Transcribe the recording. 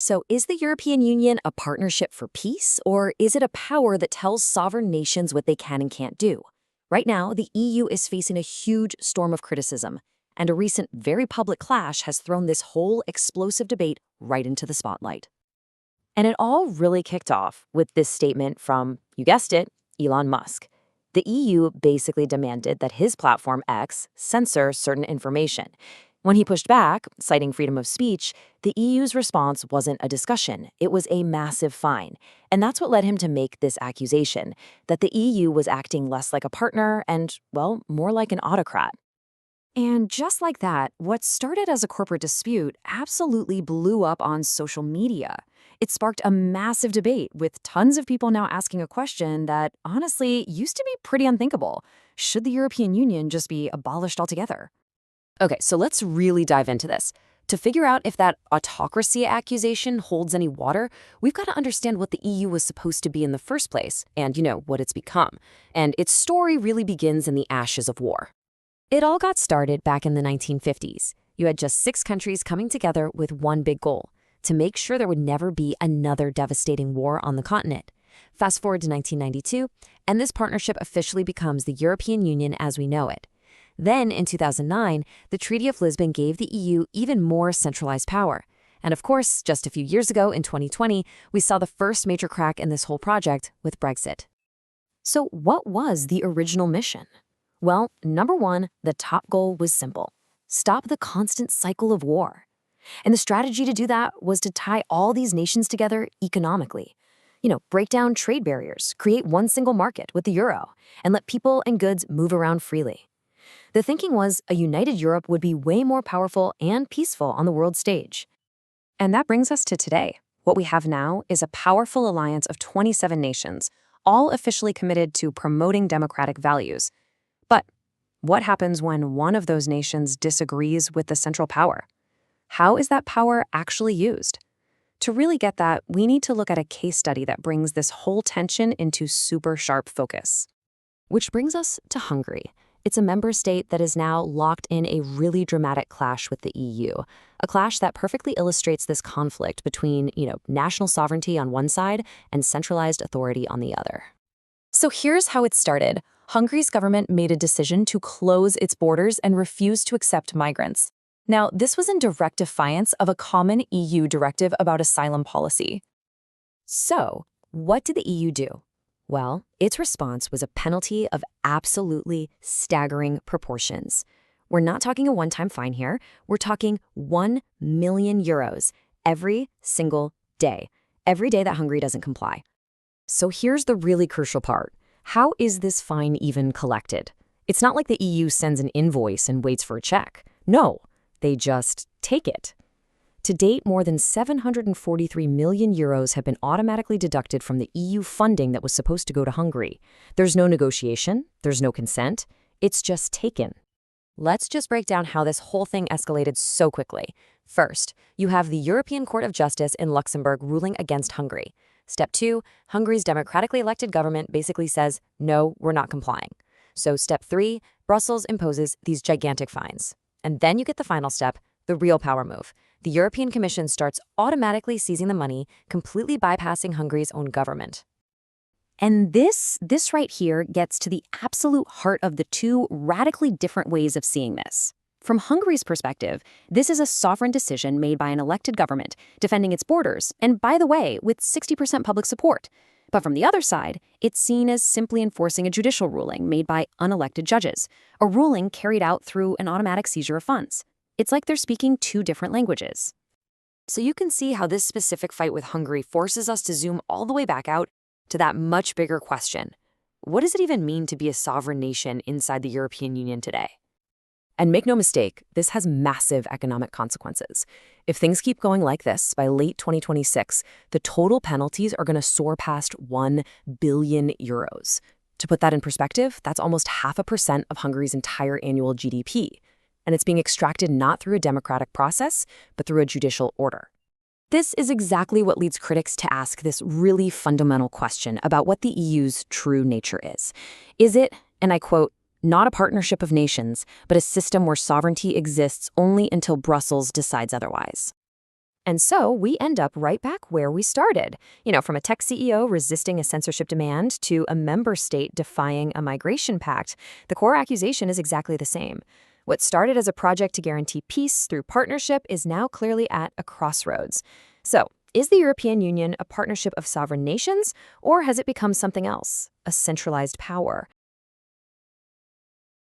So, is the European Union a partnership for peace, or is it a power that tells sovereign nations what they can and can't do? Right now, the EU is facing a huge storm of criticism, and a recent, very public clash has thrown this whole explosive debate right into the spotlight. And it all really kicked off with this statement from, you guessed it, Elon Musk. The EU basically demanded that his platform X censor certain information. When he pushed back, citing freedom of speech, the EU's response wasn't a discussion, it was a massive fine. And that's what led him to make this accusation, that the EU was acting less like a partner and, well, more like an autocrat. And just like that, what started as a corporate dispute absolutely blew up on social media. It sparked a massive debate, with tons of people now asking a question that, honestly, used to be pretty unthinkable. Should the European Union just be abolished altogether? Okay, so let's really dive into this. To figure out if that autocracy accusation holds any water, we've got to understand what the EU was supposed to be in the first place and, what it's become. And its story really begins in the ashes of war. It all got started back in the 1950s. You had just 6 countries coming together with one big goal: to make sure there would never be another devastating war on the continent. Fast forward to 1992, and this partnership officially becomes the European Union as we know it. Then, in 2009, the Treaty of Lisbon gave the EU even more centralized power. And of course, just a few years ago, in 2020, we saw the first major crack in this whole project with Brexit. So what was the original mission? Well, number one, the top goal was simple: stop the constant cycle of war. And the strategy to do that was to tie all these nations together economically. Break down trade barriers, create one single market with the euro, and let people and goods move around freely. The thinking was a united Europe would be way more powerful and peaceful on the world stage. And that brings us to today. What we have now is a powerful alliance of 27 nations, all officially committed to promoting democratic values. But what happens when one of those nations disagrees with the central power? How is that power actually used? To really get that, we need to look at a case study that brings this whole tension into super sharp focus. Which brings us to Hungary. It's a member state that is now locked in a really dramatic clash with the EU, a clash that perfectly illustrates this conflict between, national sovereignty on one side and centralized authority on the other. So here's how it started. Hungary's government made a decision to close its borders and refuse to accept migrants. Now, this was in direct defiance of a common EU directive about asylum policy. So, what did the EU do? Well, its response was a penalty of absolutely staggering proportions. We're not talking a one-time fine here. We're talking 1 million euros every single day that Hungary doesn't comply. So here's the really crucial part. How is this fine even collected? It's not like the EU sends an invoice and waits for a check. No, they just take it. To date, more than 743 million euros have been automatically deducted from the EU funding that was supposed to go to Hungary. There's no negotiation, there's no consent, it's just taken. Let's just break down how this whole thing escalated so quickly. First, you have the European Court of Justice in Luxembourg ruling against Hungary. Step 2, Hungary's democratically elected government basically says, no, we're not complying. So step 3, Brussels imposes these gigantic fines. And then you get the final step, the real power move. The European Commission starts automatically seizing the money, completely bypassing Hungary's own government. And this right here gets to the absolute heart of the two radically different ways of seeing this. From Hungary's perspective, this is a sovereign decision made by an elected government, defending its borders, and by the way, with 60% public support. But from the other side, it's seen as simply enforcing a judicial ruling made by unelected judges, a ruling carried out through an automatic seizure of funds. It's like they're speaking two different languages. So you can see how this specific fight with Hungary forces us to zoom all the way back out to that much bigger question. What does it even mean to be a sovereign nation inside the European Union today? And make no mistake, this has massive economic consequences. If things keep going like this, by late 2026, the total penalties are going to soar past 1 billion euros. To put that in perspective, that's almost 0.5% of Hungary's entire annual GDP. And it's being extracted not through a democratic process, but through a judicial order. This is exactly what leads critics to ask this really fundamental question about what the EU's true nature is. Is it, and I quote, not a partnership of nations, but a system where sovereignty exists only until Brussels decides otherwise? And so we end up right back where we started. From a tech CEO resisting a censorship demand to a member state defying a migration pact, the core accusation is exactly the same. What started as a project to guarantee peace through partnership is now clearly at a crossroads. So, is the European Union a partnership of sovereign nations, or has it become something else, a centralized power?